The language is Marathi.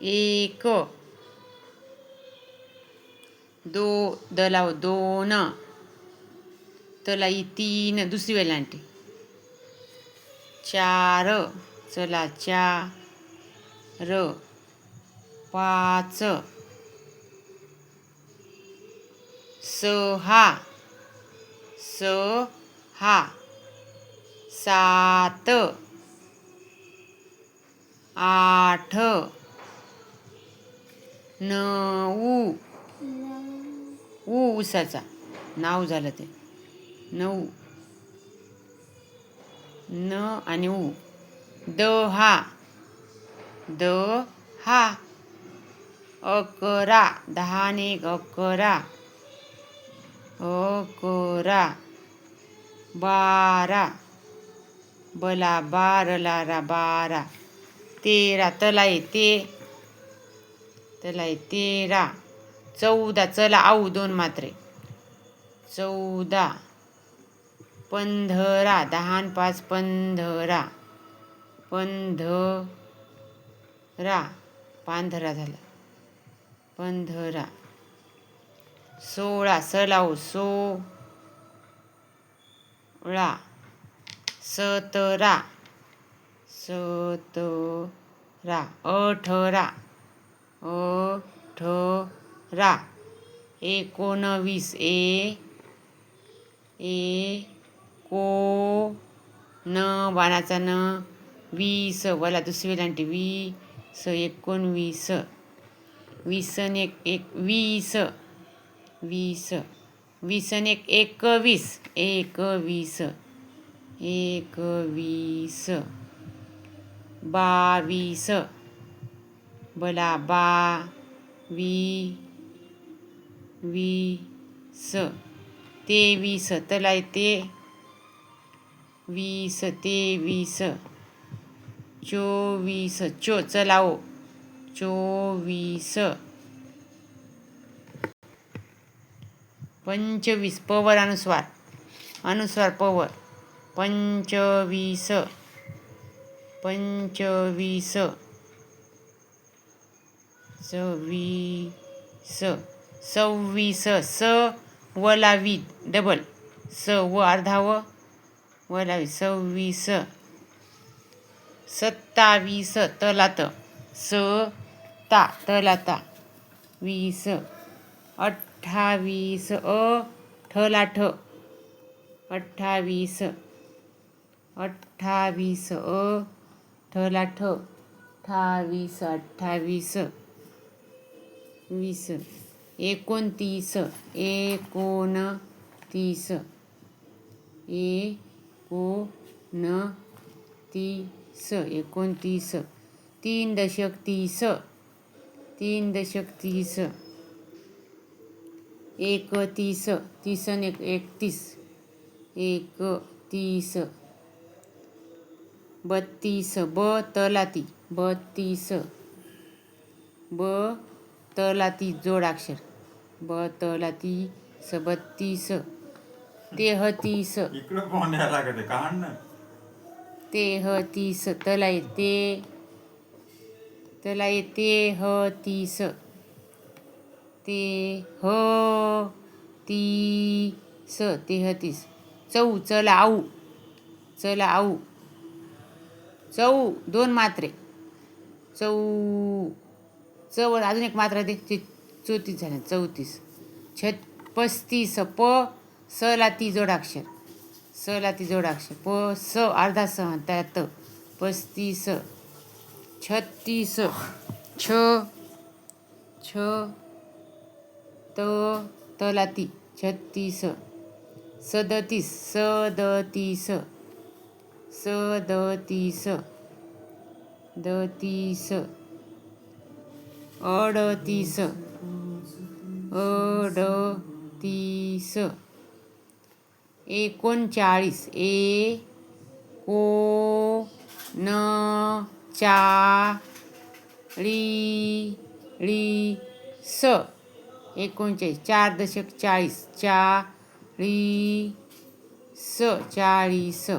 एक, दलाव दोन, तलाई तीन, दुसरी वेलांटी. चार, चला चार, पाच, सहा, सात, आठ, नऊ, उसाचा नाव झालं ते, नऊ, न आणि ऊ. दहा, अकरा, दहा आणि एक, अकरा, बारा, बला बारलारा, बारा. तेरा, तलाई तेरा. चौदा, चला आऊ दोन मात्रे, चौदा. पंधरा, दहा आणि पाच, पंधरा, पांधरा झाला, पंधरा. सोळा, सलाऊ सोळा. सतरा, अठरा, एकोणवीस, बाणाचा न, वीस, वला दुसरी वेलांटी, वीस, एकोणवीस. वीस आणि एक, वीस, वीस आणि एक, एकवीस, बावीस, बला वीस. तेवीस, तलाई तेवीस. चोवीस, चलाओ चोवीस. पंचवीस, पवर अनुस्वार पवर, पंचवीस. सव्वीस, वलावी डबल, अर्धा वलावी, सव्वीस. सत्तावीस, तलात तलाता, वीस. अठ्ठावीस, ठलाठ, अठ्ठावीस, ठलाठ, अठ्ठावीस. वीस. एकोणतीस, एकोणतीस. तीन दशक तीस, एकतीस. तीस आणि एक, एकतीस. बत्तीस, तलाती, जोडाक्षर, बत्तीस. तेहतीस, तलाई तेहतीस. चला आऊ दोन मात्रे, अजून एक मात्रा दे, 34 झाले, 34. 35, सलाती जोडाक्षर, अर्धा त्यात, 35. 36, तलाती 36. 37, सदतीस, 38. 38. 39, 39. 4 दशक 40, 40.